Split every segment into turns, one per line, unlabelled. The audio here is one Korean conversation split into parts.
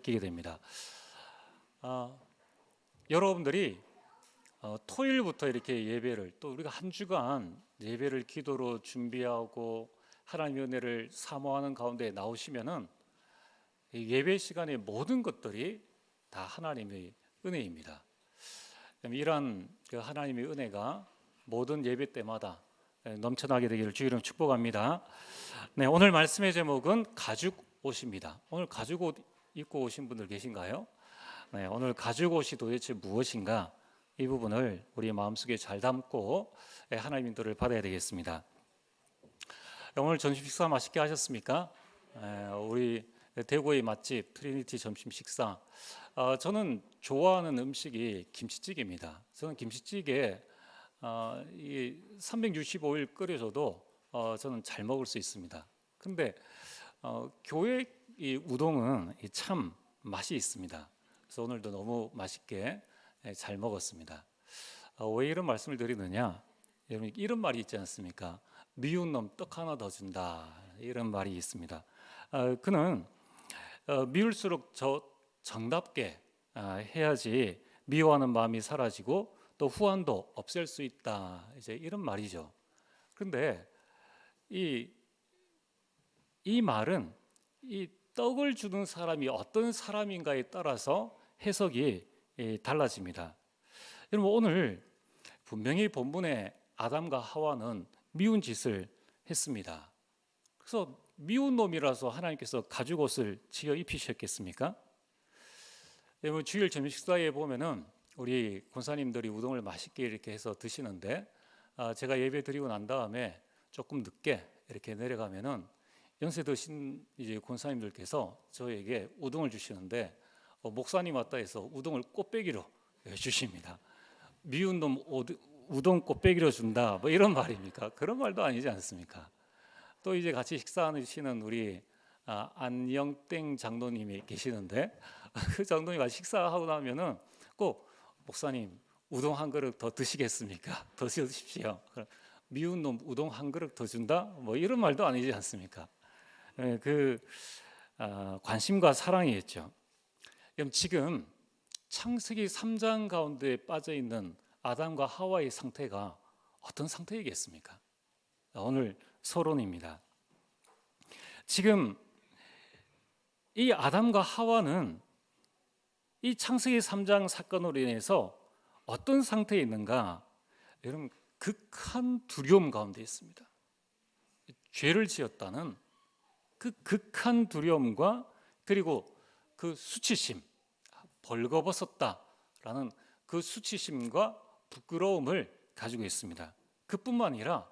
느끼게 됩니다. 여러분들이 토요일부터 이렇게 예배를 또 우리가 한 주간 예배를 기도로 준비하고 하나님의 은혜를 사모하는 가운데 나오시면은 이 예배 시간의 모든 것들이 다 하나님의 은혜입니다. 이러한 그 하나님의 은혜가 모든 예배 때마다 넘쳐나게 되기를 주의 이름 축복합니다. 네, 오늘 말씀의 제목은 가죽 옷입니다. 오늘 가죽 옷 입고 오신 분들 계신가요? 네, 오늘 가죽 옷이 도대체 무엇인가? 이 부분을 우리 마음속에 잘 담고 하나님 인도를 받아야 되겠습니다. 오늘 점심 식사 맛있게 하셨습니까? 우리 대구의 맛집 트리니티 점심 식사. 저는 좋아하는 음식이 김치찌개입니다. 저는 김치찌개 이 365일 끓여줘도 저는 잘 먹을 수 있습니다. 근데 교회 이 우동은 참 맛이 있습니다. 그래서 오늘도 너무 맛있게 잘 먹었습니다. 왜 이런 말씀을 드리느냐? 여러분 이런 말이 있지 않습니까? 미운 놈 떡 하나 더 준다, 이런 말이 있습니다. 그는 미울수록 정답게 해야지 미워하는 마음이 사라지고 또 후환도 없앨 수 있다, 이제 이런 말이죠. 그런데 이 말은 이 떡을 주는 사람이 어떤 사람인가에 따라서 해석이 달라집니다. 여러분 오늘 분명히 본문에 아담과 하와는 미운 짓을 했습니다. 그래서 미운 놈이라서 하나님께서 가죽옷을 지어 입히셨겠습니까? 여러분 주일 점심 식사에 보면은 우리 권사님들이 우동을 맛있게 이렇게 해서 드시는데 제가 예배 드리고 난 다음에 조금 늦게 이렇게 내려가면은 연세 드신 이제 권사님들께서 저에게 우동을 주시는데 목사님 왔다 해서 우동을 꽃배기로 주십니다. 미운 놈 우동 꽃배기로 준다, 뭐 이런 말입니까? 그런 말도 아니지 않습니까? 또 이제 같이 식사하시는 우리 안영땡 장로님이 계시는데 그 장로님 같이 식사하고 나면은 꼭 목사님 우동 한 그릇 더 드시겠습니까? 더 드십시오. 미운 놈 우동 한 그릇 더 준다, 뭐 이런 말도 아니지 않습니까? 관심과 사랑이겠죠. 그럼 지금 창세기 3장 가운데 빠져 있는 아담과 하와의 상태가 어떤 상태이겠습니까? 오늘 서론입니다. 지금 이 아담과 하와는 이 창세기 3장 사건으로 인해서 어떤 상태에 있는가? 여러분 극한 두려움 가운데 있습니다. 죄를 지었다는 그 극한 두려움과 그리고 그 수치심, 벌거벗었다라는 그 수치심과 부끄러움을 가지고 있습니다. 그뿐만 아니라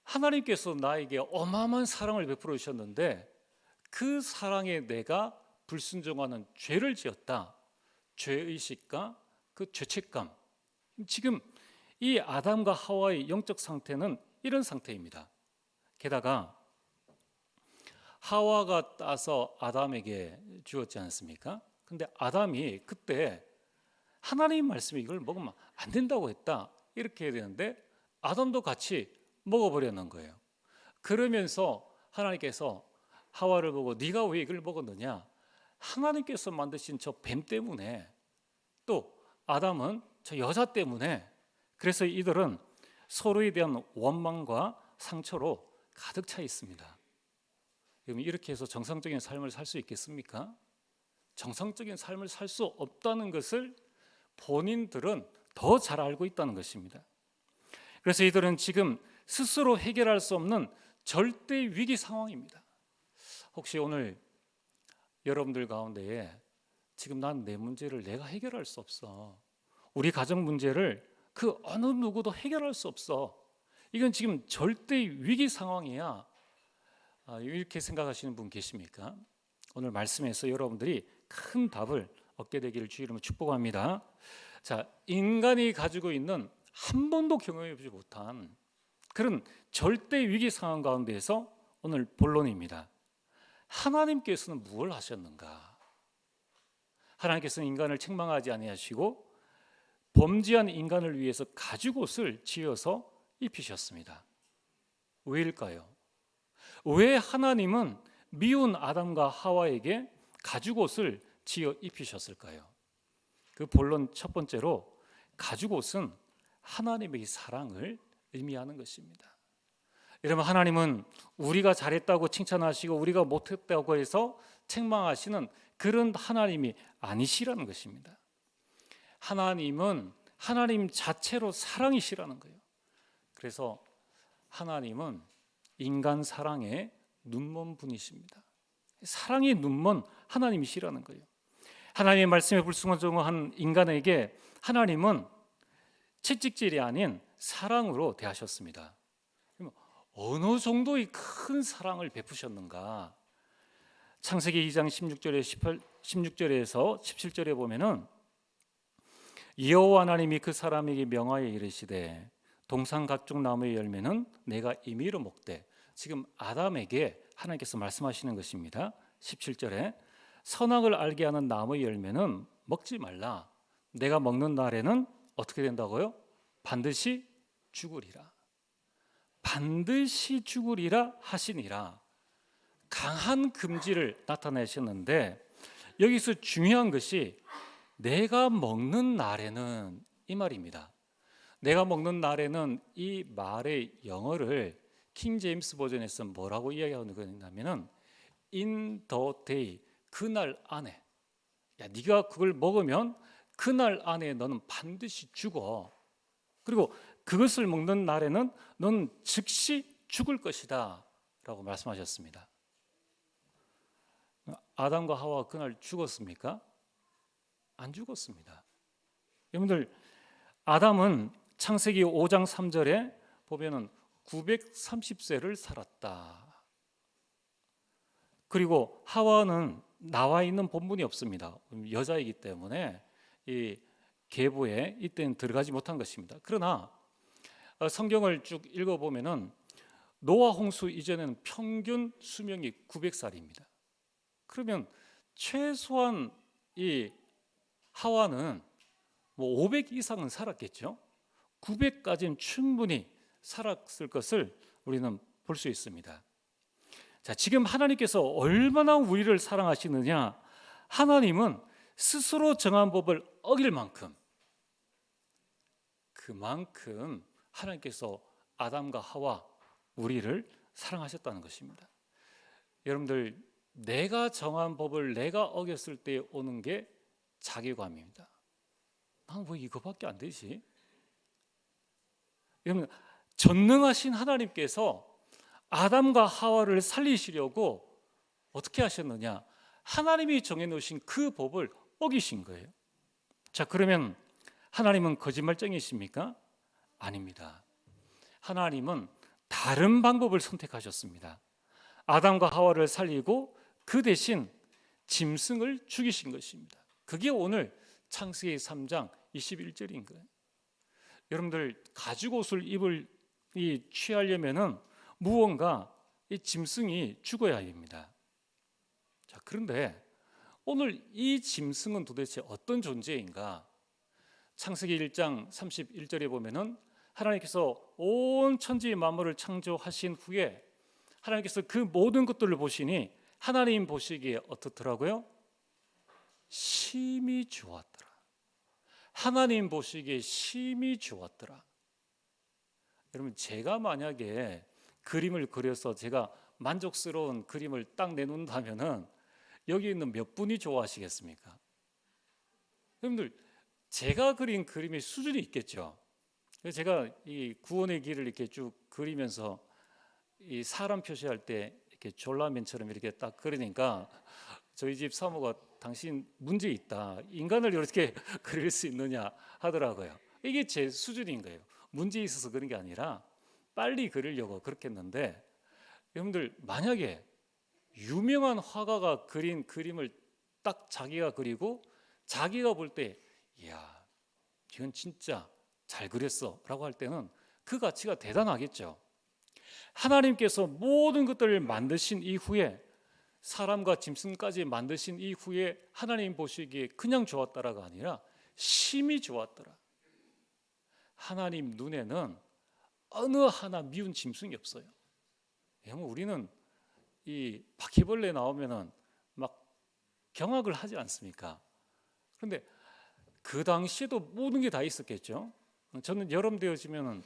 하나님께서 나에게 어마어마한 사랑을 베풀어 주셨는데 그 사랑에 내가 불순종하는 죄를 지었다, 죄의식과 그 죄책감. 지금 이 아담과 하와의 영적 상태는 이런 상태입니다. 게다가 하와가 따서 아담에게 주었지 않습니까? 근데 아담이 그때 하나님 말씀이 이걸 먹으면 안 된다고 했다, 이렇게 해야 되는데 아담도 같이 먹어버렸는 거예요. 그러면서 하나님께서 하와를 보고 네가 왜 이걸 먹었느냐? 하나님께서 만드신 저 뱀 때문에, 또 아담은 저 여자 때문에, 그래서 이들은 서로에 대한 원망과 상처로 가득 차 있습니다. 이렇게 해서 정상적인 삶을 살 수 있겠습니까? 정상적인 삶을 살 수 없다는 것을 본인들은 더 잘 알고 있다는 것입니다. 그래서 이들은 지금 스스로 해결할 수 없는 절대 위기 상황입니다. 혹시 오늘 여러분들 가운데에 지금 난 내 문제를 내가 해결할 수 없어, 우리 가정 문제를 그 어느 누구도 해결할 수 없어, 이건 지금 절대 위기 상황이야, 이렇게 생각하시는 분 계십니까? 오늘 말씀에서 여러분들이 큰 답을 얻게 되기를 주의 이름으로 축복합니다. 자, 인간이 가지고 있는 한 번도 경험해보지 못한 그런 절대 위기 상황 가운데에서 오늘 본론입니다. 하나님께서는 무엇을 하셨는가? 하나님께서는 인간을 책망하지 아니하시고 범죄한 인간을 위해서 가죽옷을 지어서 입히셨습니다. 왜일까요? 왜 하나님은 미운 아담과 하와에게 가죽옷을 지어 입히셨을까요? 그 본론 첫 번째로 가죽옷은 하나님의 사랑을 의미하는 것입니다. 여러분, 하나님은 우리가 잘했다고 칭찬하시고 우리가 못했다고 해서 책망하시는 그런 하나님이 아니시라는 것입니다. 하나님은 하나님 자체로 사랑이시라는 거예요. 그래서 하나님은 인간 사랑에 눈먼 분이십니다. 사랑이 눈먼 하나님이시라는 거예요. 하나님의 말씀에 불순종한 인간에게 하나님은 채찍질이 아닌 사랑으로 대하셨습니다. 어느 정도의 큰 사랑을 베푸셨는가? 창세기 2장 16절에서 17절에 보면은 여호와 하나님이 그 사람에게 명하여 이르시되 동산 각종 나무의 열매는 내가 임의로 먹되, 지금 아담에게 하나님께서 말씀하시는 것입니다. 17절에 선악을 알게 하는 나무의 열매는 먹지 말라. 내가 먹는 날에는 어떻게 된다고요? 반드시 죽으리라. 반드시 죽으리라 하시니라. 강한 금지를 나타내셨는데 여기서 중요한 것이 내가 먹는 날에는 이 말입니다. 내가 먹는 날에는 이 말의 영어를 킹 제임스 버전에서 뭐라고 이야기하는 거냐면은 in the day, 그날 안에. 야, 네가 그걸 먹으면 그날 안에 너는 반드시 죽어. 그리고 그것을 먹는 날에는 넌 즉시 죽을 것이다 라고 말씀하셨습니다. 아담과 하와가 그날 죽었습니까? 안 죽었습니다. 여러분들, 아담은 창세기 5장 3절에 보면은 930세를 살았다. 그리고 하와는 나와 있는 본문이 없습니다. 여자이기 때문에 이 계보에 이때는 들어가지 못한 것입니다. 그러나 성경을 쭉 읽어보면은 노아 홍수 이전에는 평균 수명이 900살입니다. 그러면 최소한 이 하와는 뭐 500 이상은 살았겠죠. 900까지는 충분히 살았을 것을 우리는 볼 수 있습니다. 자, 지금 하나님께서 얼마나 우리를 사랑하시느냐? 하나님은 스스로 정한 법을 어길 만큼, 그만큼 하나님께서 아담과 하와 우리를 사랑하셨다는 것입니다. 여러분들, 내가 정한 법을 내가 어겼을 때 오는 게 자괴감입니다. 난 왜 이거밖에 안 되지? 여러분, 전능하신 하나님께서 아담과 하와를 살리시려고 어떻게 하셨느냐? 하나님이 정해놓으신 그 법을 어기신 거예요. 자, 그러면 하나님은 거짓말쟁이십니까? 아닙니다. 하나님은 다른 방법을 선택하셨습니다. 아담과 하와를 살리고 그 대신 짐승을 죽이신 것입니다. 그게 오늘 창세기 3장 21절인 거예요. 여러분들, 가죽옷을 취하려면은 무언가 이 짐승이 죽어야 합니다. 자, 그런데 오늘 이 짐승은 도대체 어떤 존재인가? 창세기 1장 31절에 보면은 하나님께서 온 천지 만물을 창조하신 후에 하나님께서 그 모든 것들을 보시니 하나님 보시기에 어떻더라고요? 심히 좋았더라. 하나님 보시기에 심히 좋았더라. 여러분, 제가 만약에 그림을 그려서 제가 만족스러운 그림을 딱 내놓는다면은 여기 있는 몇 분이 좋아하시겠습니까? 여러분들, 제가 그린 그림의 수준이 있겠죠. 제가 이 구원의 길을 이렇게 쭉 그리면서 이 사람 표시할 때 이렇게 졸라맨처럼 이렇게 딱 그리니까 저희 집 사모가 당신 문제 있다. 인간을 이렇게 그릴 수 있느냐 하더라고요. 이게 제 수준인 거예요. 문제 있어서 그런 게 아니라 빨리 그리려고 그렇게 했는데, 여러분들, 만약에 유명한 화가가 그린 그림을 딱 자기가 그리고 자기가 볼 때 이야, 이건 진짜 잘 그렸어 라고 할 때는 그 가치가 대단하겠죠. 하나님께서 모든 것들을 만드신 이후에, 사람과 짐승까지 만드신 이후에 하나님 보시기에 그냥 좋았다라가 아니라 심히 좋았더라. 하나님 눈에는 어느 하나 미운 짐승이 없어요. 우리는 이 바퀴벌레 나오면은 막 경악을 하지 않습니까? 그런데 그 당시에도 모든 게 다 있었겠죠. 저는 여름 되어지면은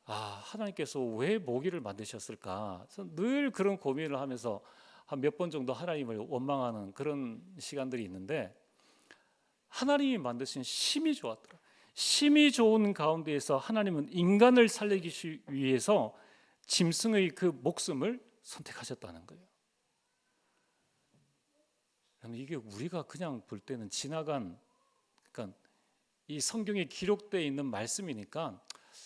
하나님께서 왜 모기를 만드셨을까? 그래서 늘 그런 고민을 하면서 한 몇 번 정도 하나님을 원망하는 그런 시간들이 있는데, 하나님이 만드신 심이 좋았더라. 심이 좋은 가운데에서 하나님은 인간을 살리기 위해서 짐승의 그 목숨을 선택하셨다는 거예요. 이게 우리가 그냥 볼 때는 지나간, 그러니까 이 성경에 기록되어 있는 말씀이니까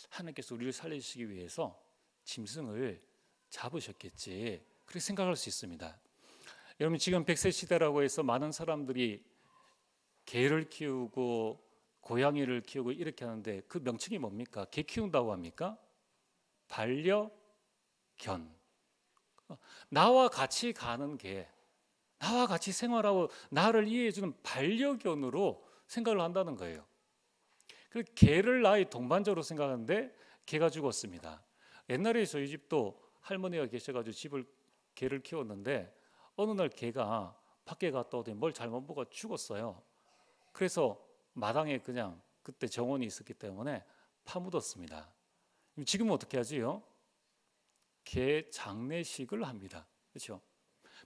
하나님께서 우리를 살리시기 위해서 짐승을 잡으셨겠지, 그렇게 생각할 수 있습니다. 여러분, 지금 100세 시대라고 해서 많은 사람들이 개를 키우고 고양이를 키우고 이렇게 하는데, 그 명칭이 뭡니까? 개 키운다고 합니까? 반려견. 나와 같이 가는 개, 나와 같이 생활하고 나를 이해해주는 반려견으로 생각을 한다는 거예요. 그 개를 나의 동반자로 생각하는데 개가 죽었습니다. 옛날에 저희 집도 할머니가 계셔가지고 개를 키웠는데, 어느 날 개가 밖에 갔다 오더니 뭘 잘못 보고 죽었어요. 그래서 마당에 그냥 그때 정원이 있었기 때문에 파묻었습니다. 지금은 어떻게 하지요? 개 장례식을 합니다. 그렇죠?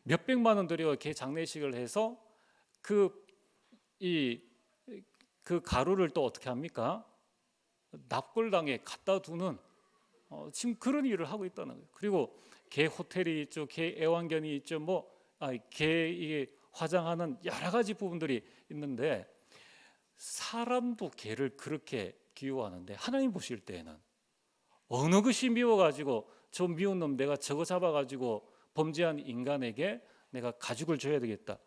몇백만 원 들여 개 장례식을 해서 그 가루를 또 어떻게 합니까? 납골당에 갖다 두는, 지금 그런 일을 하고 있다는 거예요. 그리고 개 호텔이 있죠, 개 애완견이 있죠, 개 이게 화장하는 여러 가지 부분들이 있는데, 사람도 개를 그렇게 기호하는데 하나님 보실 때에는 어느 것이 미워가지고 저 미운 놈 내가 저거 잡아가지고 범죄한 인간에게 내가 가죽을 줘야 되겠다,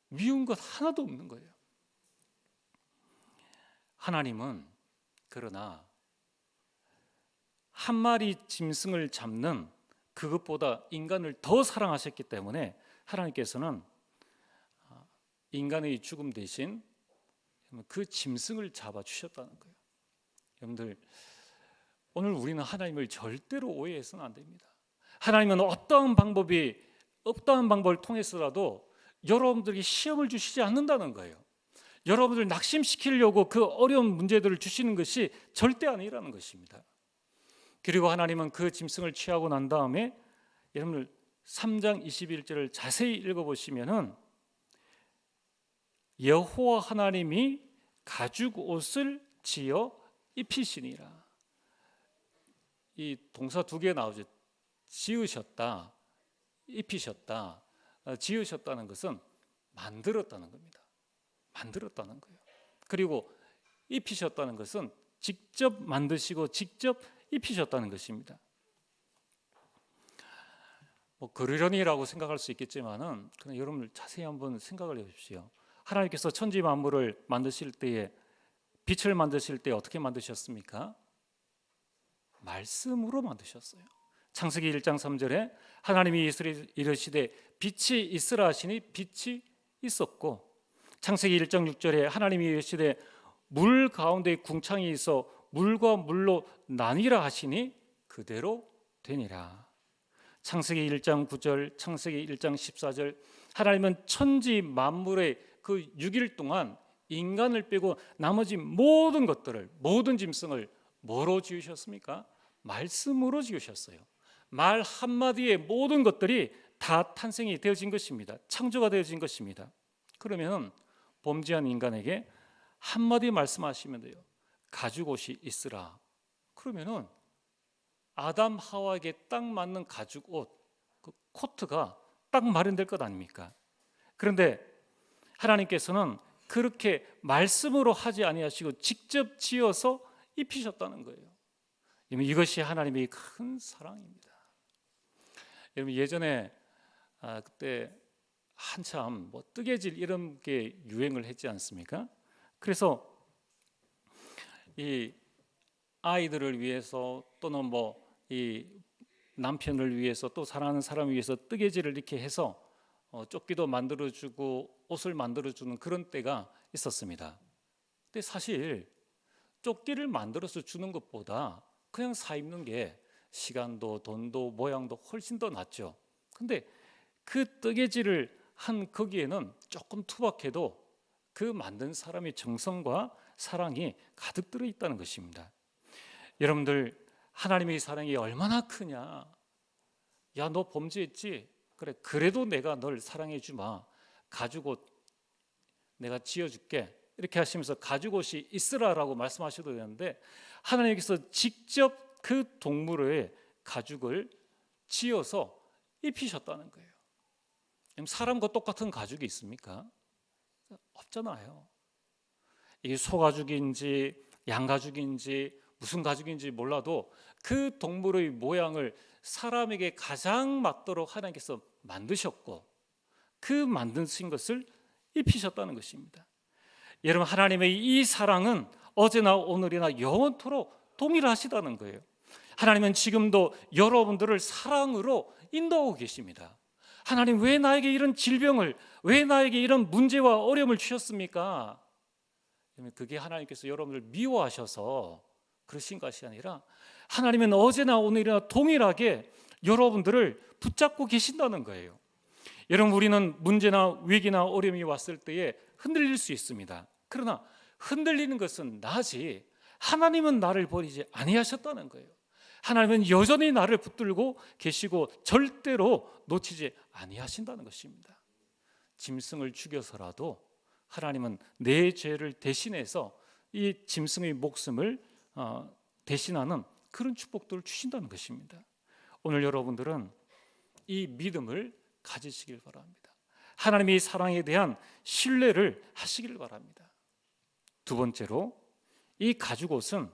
미운 것 하나도 없는 거예요. 하나님은 그러나 한 마리 짐승을 잡는 그것보다 인간을 더 사랑하셨기 때문에 하나님께서는 인간의 죽음 대신 그 짐승을 잡아 주셨다는 거예요. 여러분들, 오늘 우리는 하나님을 절대로 오해해서는 안 됩니다. 하나님은 어떠한 방법을 통해서라도 여러분들에게 시험을 주시지 않는다는 거예요. 여러분들 낙심시키려고 그 어려운 문제들을 주시는 것이 절대 아니라는 것입니다. 그리고 하나님은 그 짐승을 취하고 난 다음에, 여러분들 3장 21절을 자세히 읽어보시면은 여호와 하나님이 가죽 옷을 지어 입히시니라. 이 동사 두 개 나오죠. 지으셨다, 입히셨다. 지으셨다는 것은 만들었다는 겁니다. 만들었다는 거예요. 그리고 입히셨다는 것은 직접 만드시고 직접 입히셨다는 것입니다. 그러려니라고 생각할 수 있겠지만은 그냥 여러분들 자세히 한번 생각을 해보십시오. 하나님께서 천지 만물을 만드실 때에, 빛을 만드실 때 어떻게 만드셨습니까? 말씀으로 만드셨어요. 창세기 1장 3절에 하나님이 이르시되 빛이 있으라 하시니 빛이 있었고, 창세기 1장 6절에 하나님이 이르시되 물 가운데 궁창이 있어 물과 물로 나뉘라 하시니 그대로 되니라. 창세기 1장 9절, 창세기 1장 14절, 하나님은 천지 만물의 그 6일 동안 인간을 빼고 나머지 모든 것들을, 모든 짐승을 뭐로 지으셨습니까? 말씀으로 지으셨어요. 말 한마디에 모든 것들이 다 탄생이 되어진 것입니다. 창조가 되어진 것입니다. 그러면 범죄한 인간에게 한마디 말씀하시면 돼요. 가죽 옷이 있으라. 그러면은 아담 하와에게 딱 맞는 가죽 옷, 그 코트가 딱 마련될 것 아닙니까? 그런데 하나님께서는 그렇게 말씀으로 하지 아니하시고 직접 지어서 입히셨다는 거예요. 이것이 하나님의 큰 사랑입니다. 여러분, 예전에 그때 한참 뜨개질 이런 게 유행을 했지 않습니까? 그래서 이 아이들을 위해서, 또는 이 남편을 위해서, 또 사랑하는 사람을 위해서 뜨개질을 이렇게 해서 조끼도 만들어주고 옷을 만들어주는 그런 때가 있었습니다. 근데 사실 조끼를 만들어서 주는 것보다 그냥 사 입는 게 시간도 돈도 모양도 훨씬 더 낫죠. 근데 그 뜨개질을 한 거기에는 조금 투박해도 그 만든 사람의 정성과 사랑이 가득 들어 있다는 것입니다. 여러분들, 하나님의 사랑이 얼마나 크냐. 야, 너 범죄했지? 그래, 그래도 내가 널 사랑해 주마. 가죽옷 내가 지어줄게. 이렇게 하시면서 가죽옷이 있으라라고 말씀하셔도 되는데, 하나님께서 직접 그 동물의 가죽을 지어서 입히셨다는 거예요. 사람과 똑같은 가죽이 있습니까? 없잖아요. 이게 소가죽인지 양가죽인지 무슨 가죽인지 몰라도 그 동물의 모양을 사람에게 가장 맞도록 하나님께서 만드셨고, 그 만드신 것을 입히셨다는 것입니다. 여러분, 하나님의 이 사랑은 어제나 오늘이나 영원토록 동일하시다는 거예요. 하나님은 지금도 여러분들을 사랑으로 인도하고 계십니다. 하나님, 왜 나에게 이런 질병을, 왜 나에게 이런 문제와 어려움을 주셨습니까? 그게 하나님께서 여러분을 미워하셔서 그러신 것이 아니라, 하나님은 어제나 오늘이나 동일하게 여러분들을 붙잡고 계신다는 거예요. 여러분, 우리는 문제나 위기나 어려움이 왔을 때에 흔들릴 수 있습니다. 그러나 흔들리는 것은 나지, 하나님은 나를 버리지 아니하셨다는 거예요. 하나님은 여전히 나를 붙들고 계시고 절대로 놓치지 아니하신다는 것입니다. 짐승을 죽여서라도 하나님은 내 죄를 대신해서 이 짐승의 목숨을 대신하는 그런 축복들을 주신다는 것입니다. 오늘 여러분들은 이 믿음을 가지시길 바랍니다. 하나님의 사랑에 대한 신뢰를 하시길 바랍니다. 두 번째로, 이 가죽옷은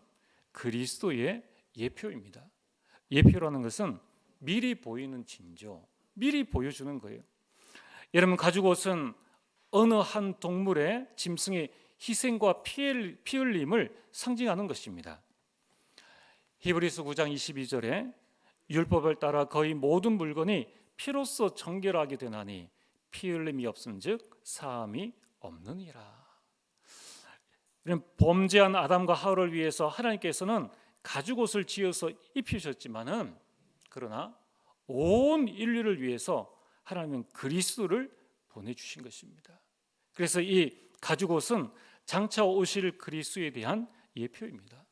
그리스도의 예표입니다. 예표라는 것은 미리 보이는 징조, 미리 보여주는 거예요. 여러분, 가죽옷은 어느 한 동물의, 짐승의 희생과 피 흘림을 상징하는 것입니다. 히브리서 9장 22절에 율법을 따라 거의 모든 물건이 피로써 정결하게 되나니 피 흘림이 없은즉 사함이 없느니라. 범죄한 아담과 하와를 위해서 하나님께서는 가죽옷을 지어서 입히셨지만은, 그러나 온 인류를 위해서 하나님은 그리스도를 보내주신 것입니다. 그래서 이 가죽옷은 장차 오실 그리스도에 대한 예표입니다.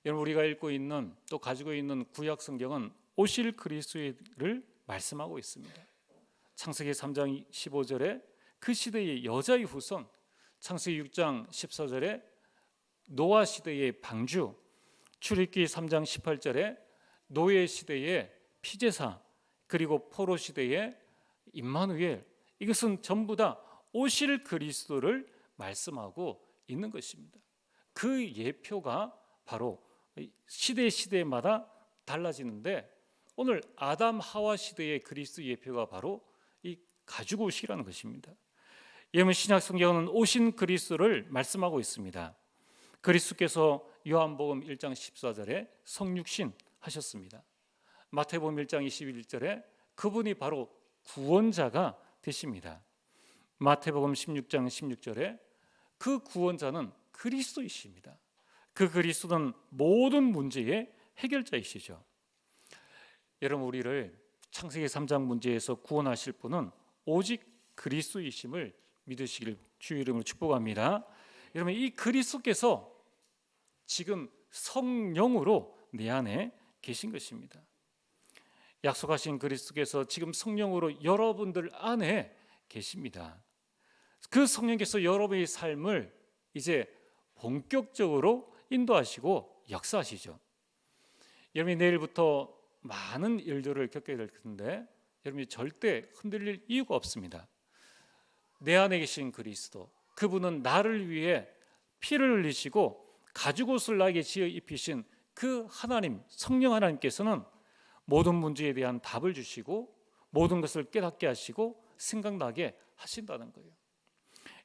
여러분, 우리가 읽고 있는, 또 가지고 있는 구약 성경은 오실 그리스도를 말씀하고 있습니다. 창세기 3장 15절에 그 시대의 여자의 후손, 창세기 6장 14절에 노아 시대의 방주, 출애굽기 3장 18절에 노예 시대의 피제사, 그리고 포로 시대의 임마누엘, 이것은 전부 다 오실 그리스도를 말씀하고 있는 것입니다. 그 예표가 바로 시대마다 달라지는데, 오늘 아담 하와 시대의 그리스도 예표가 바로 이 가죽옷이라는 것입니다. 여러분, 신약 성경은 오신 그리스도를 말씀하고 있습니다. 그리스도께서 요한복음 1장 14절에 성육신 하셨습니다. 마태복음 1장 21절에 그분이 바로 구원자가 되십니다. 마태복음 16장 16절에 그 구원자는 그리스도이십니다. 그 그리스도는 모든 문제의 해결자이시죠. 여러분, 우리를 창세기 3장 문제에서 구원하실 분은 오직 그리스도이심을 믿으시길 주의 이름으로 축복합니다. 여러분, 이 그리스도께서 지금 성령으로 내 안에 계신 것입니다. 약속하신 그리스도께서 지금 성령으로 여러분들 안에 계십니다. 그 성령께서 여러분의 삶을 이제 본격적으로 인도하시고 역사하시죠. 여러분이 내일부터 많은 일들을 겪게 될 텐데, 여러분이 절대 흔들릴 이유가 없습니다. 내 안에 계신 그리스도, 그분은 나를 위해 피를 흘리시고 가죽옷을 나에게 지어 입히신 그 하나님, 성령 하나님께서는 모든 문제에 대한 답을 주시고 모든 것을 깨닫게 하시고 생각나게 하신다는 거예요.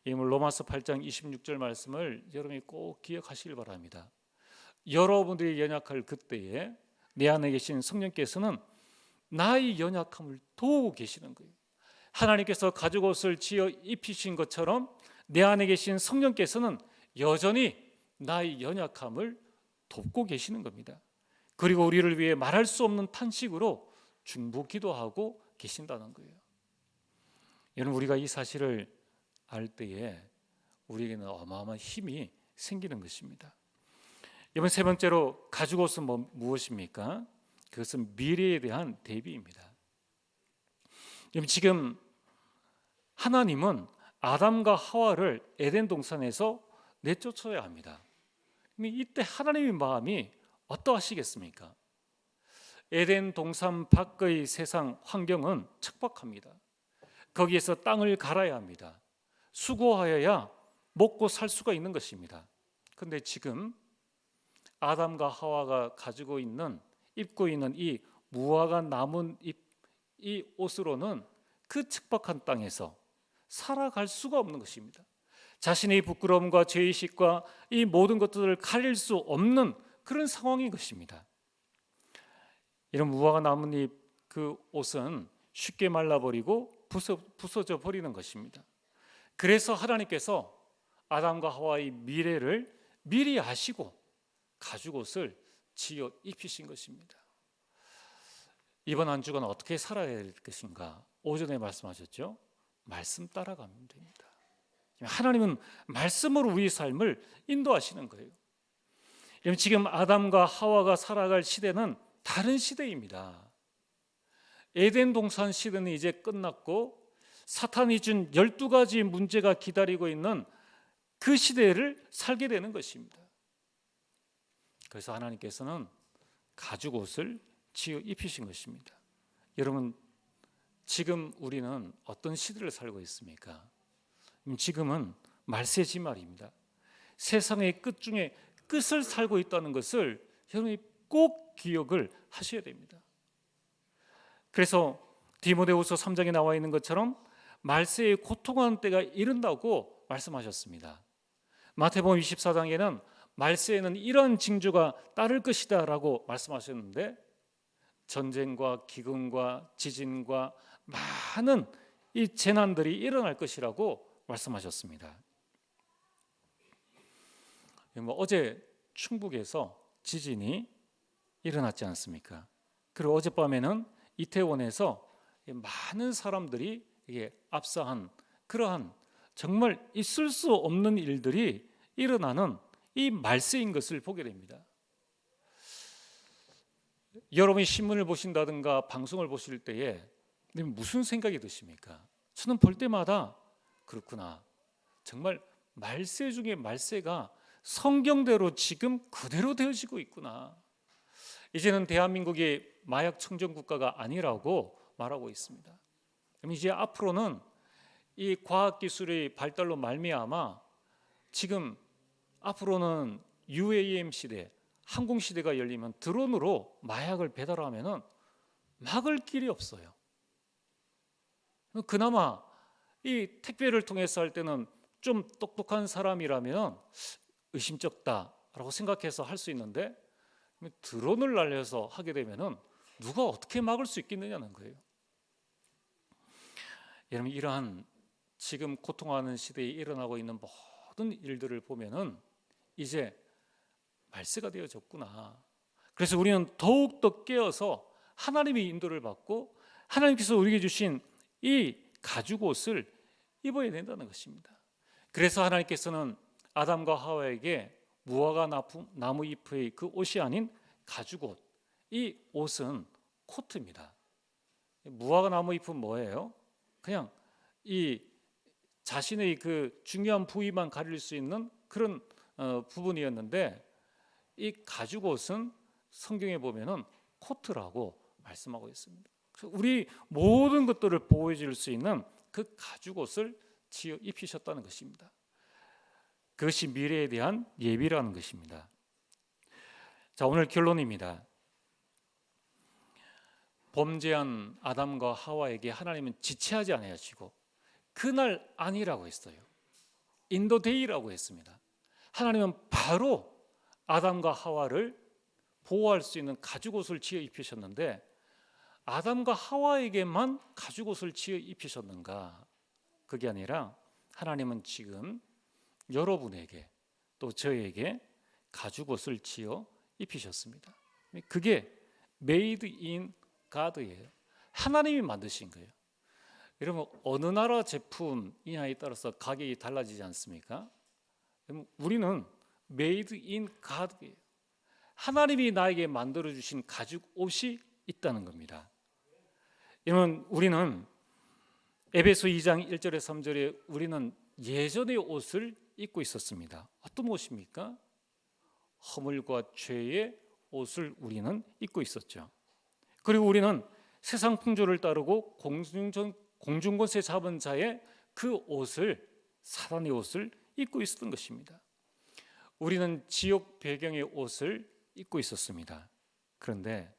이 로마서 8장 26절 말씀을 여러분이 꼭 기억하시길 바랍니다. 여러분들이 연약할 그때에 내 안에 계신 성령께서는 나의 연약함을 도우고 계시는 거예요. 하나님께서 가죽옷을 지어 입히신 것처럼 내 안에 계신 성령께서는 여전히 나의 연약함을 돕고 계시는 겁니다. 그리고 우리를 위해 말할 수 없는 탄식으로 중보 기도하고 계신다는 거예요. 여러분, 우리가 이 사실을 알 때에 우리에게는 어마어마한 힘이 생기는 것입니다. 이번 세 번째로 가죽 옷은 무엇입니까? 그것은 미래에 대한 대비입니다. 여러분, 지금 하나님은 아담과 하와를 에덴 동산에서 내쫓아야 합니다. 이때 하나님의 마음이 어떠하시겠습니까? 에덴 동산 밖의 세상 환경은 척박합니다. 거기에서 땅을 갈아야 합니다. 수고하여야 먹고 살 수가 있는 것입니다. 그런데 지금 아담과 하와가 입고 있는 이 무화과 나무 이 옷으로는 그 척박한 땅에서 살아갈 수가 없는 것입니다. 자신의 부끄러움과 죄의식과 이 모든 것들을 가릴 수 없는 그런 상황인 것입니다. 이런 무화과 나뭇잎 그 옷은 쉽게 말라버리고 부서져 버리는 것입니다. 그래서 하나님께서 아담과 하와의 미래를 미리 아시고 가죽 옷을 지어 입히신 것입니다. 이번 한 주간 어떻게 살아야 될 것인가? 오전에 말씀하셨죠? 말씀 따라가면 됩니다. 하나님은 말씀으로 우리 삶을 인도하시는 거예요. 지금 아담과 하와가 살아갈 시대는 다른 시대입니다. 에덴 동산 시대는 이제 끝났고 사탄이 준 12가지 문제가 기다리고 있는 그 시대를 살게 되는 것입니다. 그래서 하나님께서는 가죽 옷을 지어 입히신 것입니다. 여러분, 지금 우리는 어떤 시대를 살고 있습니까? 지금은 말세지 말입니다. 세상의 끝 중에 끝을 살고 있다는 것을 여러분이 꼭 기억을 하셔야 됩니다. 그래서 디모데후서 3장에 나와 있는 것처럼 말세에 고통하는 때가 이른다고 말씀하셨습니다. 마태복음 24장에는 말세에는 이러한 징조가 따를 것이다 라고 말씀하셨는데 전쟁과 기근과 지진과 많은 이 재난들이 일어날 것이라고 말씀하셨습니다. 어제 충북에서 지진이 일어났지 않습니까? 그리고 어젯밤에는 이태원에서 많은 사람들이 압사한 그러한 정말 있을 수 없는 일들이 일어나는 이 말세인 것을 보게 됩니다. 여러분이 신문을 보신다든가 방송을 보실 때에 무슨 생각이 드십니까? 저는 볼 때마다 그렇구나. 정말 말세 중에 말세가 성경대로 지금 그대로 되어지고 있구나. 이제는 대한민국이 마약 청정 국가가 아니라고 말하고 있습니다. 이제 앞으로는 이 과학기술의 발달로 말미암아 지금 앞으로는 UAM 시대, 항공 시대가 열리면 드론으로 마약을 배달하면은 막을 길이 없어요. 그나마 이 택배를 통해서 할 때는 좀 똑똑한 사람이라면 의심쩍다라고 생각해서 할 수 있는데 드론을 날려서 하게 되면은 누가 어떻게 막을 수 있겠느냐는 거예요. 여러분, 이러한 지금 고통하는 시대에 일어나고 있는 모든 일들을 보면은 이제 말세가 되어졌구나. 그래서 우리는 더욱더 깨어서 하나님의 인도를 받고 하나님께서 우리에게 주신 이 가죽 옷을 입어야 된다는 것입니다. 그래서 하나님께서는 아담과 하와에게 무화과 나무 잎의 그 옷이 아닌 가죽 옷, 이 옷은 코트입니다. 무화과 나무 잎은 뭐예요? 그냥 이 자신의 그 중요한 부위만 가릴 수 있는 그런 부분이었는데 이 가죽 옷은 성경에 보면은 코트라고 말씀하고 있습니다. 우리 모든 것들을 보호해 줄 수 있는 그 가죽 옷을 지어 입히셨다는 것입니다. 그것이 미래에 대한 예비라는 것입니다. 자, 오늘 결론입니다. 범죄한 아담과 하와에게 하나님은 지체하지 아니하시고 그날 아니라고 했어요. 인더데이라고 했습니다. 하나님은 바로 아담과 하와를 보호할 수 있는 가죽옷을 지어 입히셨는데 아담과 하와에게만 가죽옷을 지어 입히셨는가? 그게 아니라 하나님은 지금 여러분에게 또 저에게 가죽옷을 지어 입히셨습니다. 그게 made in God예요. 하나님이 만드신 거예요. 여러분 어느 나라 제품이냐에 따라서 가격이 달라지지 않습니까? 여러분, 우리는 메이드 인 가드예요. 하나님이 나에게 만들어 주신 가죽 옷이 있다는 겁니다. 여러분 우리는 에베소 2장 1절에 3절에 우리는 예전의 옷을 입고 있었습니다. 어떤 옷입니까? 허물과 죄의 옷을 우리는 입고 있었죠. 그리고 우리는 세상 풍조를 따르고 공중권세 잡은 자의 그 옷을, 사단의 옷을 입고 있었던 것입니다. 우리는 지옥 배경의 옷을 입고 있었습니다. 그런데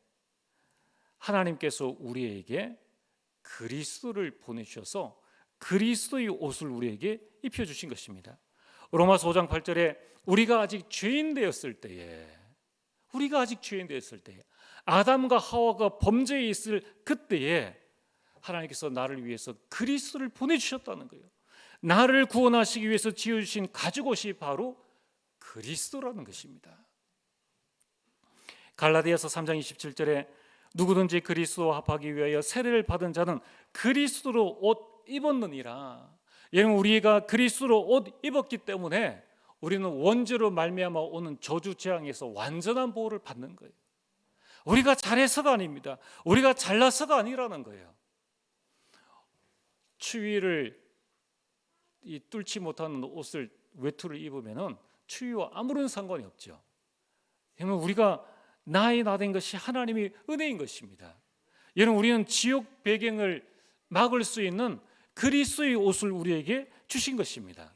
하나님께서 우리에게 그리스도를 보내주셔서 그리스도의 옷을 우리에게 입혀주신 것입니다. 로마서 5장 8절에 우리가 아직 죄인 되었을 때에, 아담과 하와가 범죄에 있을 그때에 하나님께서 나를 위해서 그리스도를 보내주셨다는 거예요. 나를 구원하시기 위해서 지어주신 가죽옷이 바로 그리스도라는 것입니다. 갈라디아서 3장 27절에 누구든지 그리스도와 합하기 위하여 세례를 받은 자는 그리스도로 옷 입었느니라. 여러분 우리가 그리스도로 옷 입었기 때문에 우리는 원죄로 말미암아 오는 저주 재앙에서 완전한 보호를 받는 거예요. 우리가 잘해서가 아닙니다. 우리가 잘나서가 아니라는 거예요. 추위를 뚫지 못하는 옷을 외투를 입으면은 추위와 아무런 상관이 없죠. 여러분 우리가 나의 나된 것이 하나님의 은혜인 것입니다. 여러분 우리는 지옥 배경을 막을 수 있는 그리스도의 옷을 우리에게 주신 것입니다.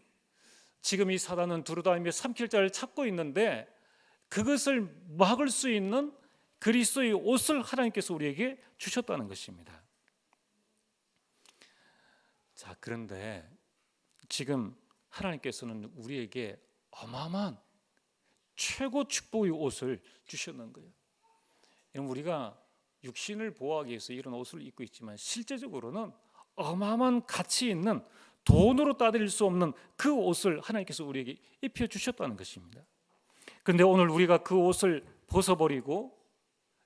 지금 이 사단은 두루다니며 삼킬 자를 찾고 있는데 그것을 막을 수 있는 그리스도의 옷을 하나님께서 우리에게 주셨다는 것입니다. 자, 그런데 지금 하나님께서는 우리에게 어마어마한 최고 축복의 옷을 주셨는 거예요. 우리가 육신을 보호하기 위해서 이런 옷을 입고 있지만 실제적으로는 어마어마한 가치 있는 돈으로 따질 수 없는 그 옷을 하나님께서 우리에게 입혀 주셨다는 것입니다. 그런데 오늘 우리가 그 옷을 벗어버리고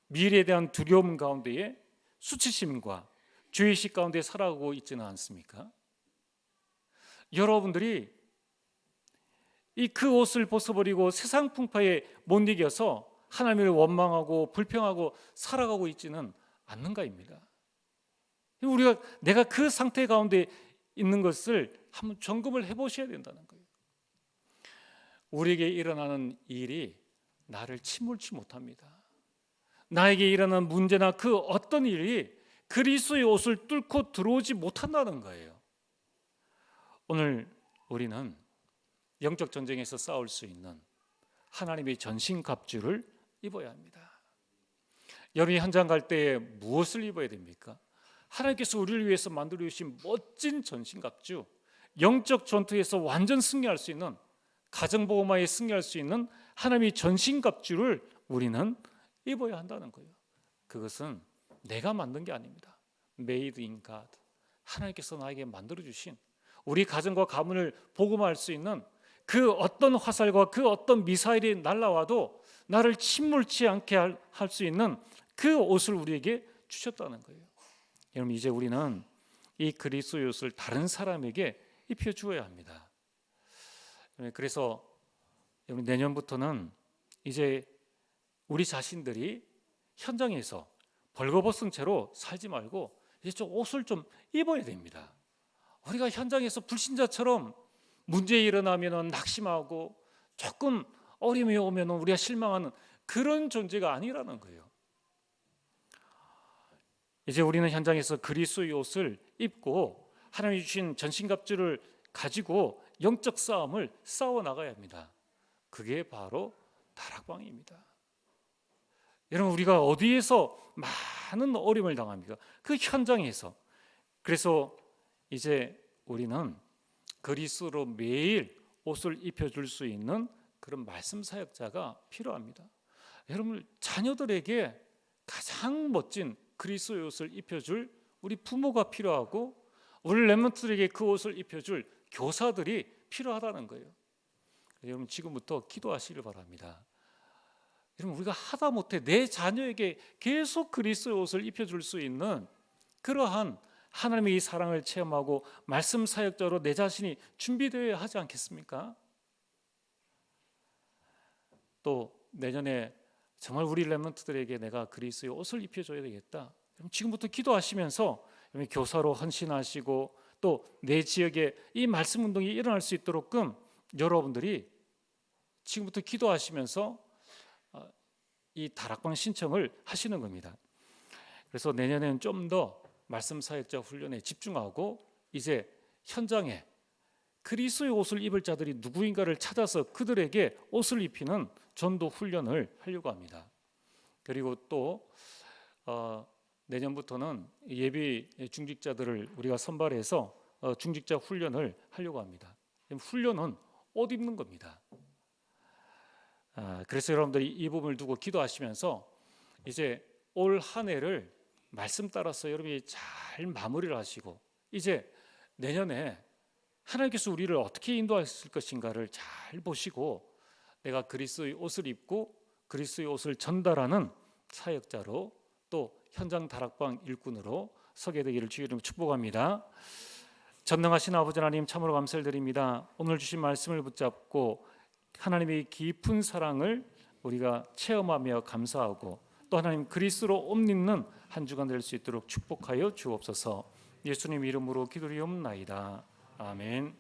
미래에 대한 두려움 가운데에 수치심과 죄의식 가운데 살아가고 있지는 않습니까? 여러분들이 이 그 옷을 벗어버리고 세상 풍파에 못 이겨서 하나님을 원망하고 불평하고 살아가고 있지는 않는가입니다. 우리가 내가 그 상태 가운데 있는 것을 한번 점검을 해보셔야 된다는 거예요. 우리에게 일어나는 일이 나를 침몰치 못합니다. 나에게 일어나는 문제나 그 어떤 일이 그리스도의 옷을 뚫고 들어오지 못한다는 거예요. 오늘 우리는 영적 전쟁에서 싸울 수 있는 하나님의 전신갑주를 입어야 합니다. 여름이 현장 갈 때에 무엇을 입어야 됩니까? 하나님께서 우리를 위해서 만들어 주신 멋진 전신갑주, 영적 전투에서 완전 승리할 수 있는, 가정보호마에 승리할 수 있는 하나님의 전신갑주를 우리는 입어야 한다는 거예요. 그것은 내가 만든 게 아닙니다. Made in God. 하나님께서 나에게 만들어 주신, 우리 가정과 가문을 복음화할 수 있는 그 어떤 화살과 그 어떤 미사일이 날아와도 나를 침몰치 않게 할 수 있는 그 옷을 우리에게 주셨다는 거예요. 여러분 이제 우리는 이 그리스도의 옷을 다른 사람에게 입혀 주어야 합니다. 그래서 여러분 내년부터는 이제 우리 자신들이 현장에서 벌거벗은 채로 살지 말고 이제 좀 옷을 좀 입어야 됩니다. 우리가 현장에서 불신자처럼 문제 일어나면 낙심하고 조금 어려움이 오면 우리가 실망하는 그런 존재가 아니라는 거예요. 이제 우리는 현장에서 그리스도의 옷을 입고 하나님이 주신 전신갑주를 가지고 영적 싸움을 싸워 나가야 합니다. 그게 바로 다락방입니다. 여러분 우리가 어디에서 많은 어려움을 당합니까? 그 현장에서. 그래서 이제 우리는 그리스도로 매일 옷을 입혀줄 수 있는 그런 말씀 사역자가 필요합니다. 여러분 자녀들에게 가장 멋진 그리스도의 옷을 입혀줄 우리 부모가 필요하고 우리 렘넌트들에게 그 옷을 입혀줄 교사들이 필요하다는 거예요. 여러분 지금부터 기도하시길 바랍니다. 여러분 우리가 하다못해 내 자녀에게 계속 그리스도의 옷을 입혀줄 수 있는 그러한 하나님의 이 사랑을 체험하고 말씀 사역자로 내 자신이 준비되어야 하지 않겠습니까? 또 내년에 정말 우리 렘넌트들에게 내가 그리스도의 옷을 입혀줘야 되겠다. 지금부터 기도하시면서 교사로 헌신하시고 또 내 지역에 이 말씀 운동이 일어날 수 있도록끔 여러분들이 지금부터 기도하시면서 이 다락방 신청을 하시는 겁니다. 그래서 내년에는 좀 더 말씀 사역자 훈련에 집중하고 이제 현장에 그리스도의 옷을 입을 자들이 누구인가를 찾아서 그들에게 옷을 입히는 전도 훈련을 하려고 합니다. 그리고 또 내년부터는 예비 중직자들을 우리가 선발해서 중직자 훈련을 하려고 합니다. 훈련은 옷 입는 겁니다. 그래서 여러분들이 이 부분을 두고 기도하시면서 이제 올 한 해를 말씀 따라서 여러분이 잘 마무리를 하시고 이제 내년에 하나님께서 우리를 어떻게 인도하실 것인가를 잘 보시고 내가 그리스도의 옷을 입고 그리스도의 옷을 전달하는 사역자로 또 현장 다락방 일꾼으로 서게 되기를 주의 이름으로 축복합니다. 전능하신 아버지 하나님 참으로 감사를 드립니다. 오늘 주신 말씀을 붙잡고 하나님의 깊은 사랑을 우리가 체험하며 감사하고 또 하나님 그리스도로 옷 입는 한 주간 될 수 있도록 축복하여 주옵소서. 예수님 이름으로 기도리옵나이다. 아멘.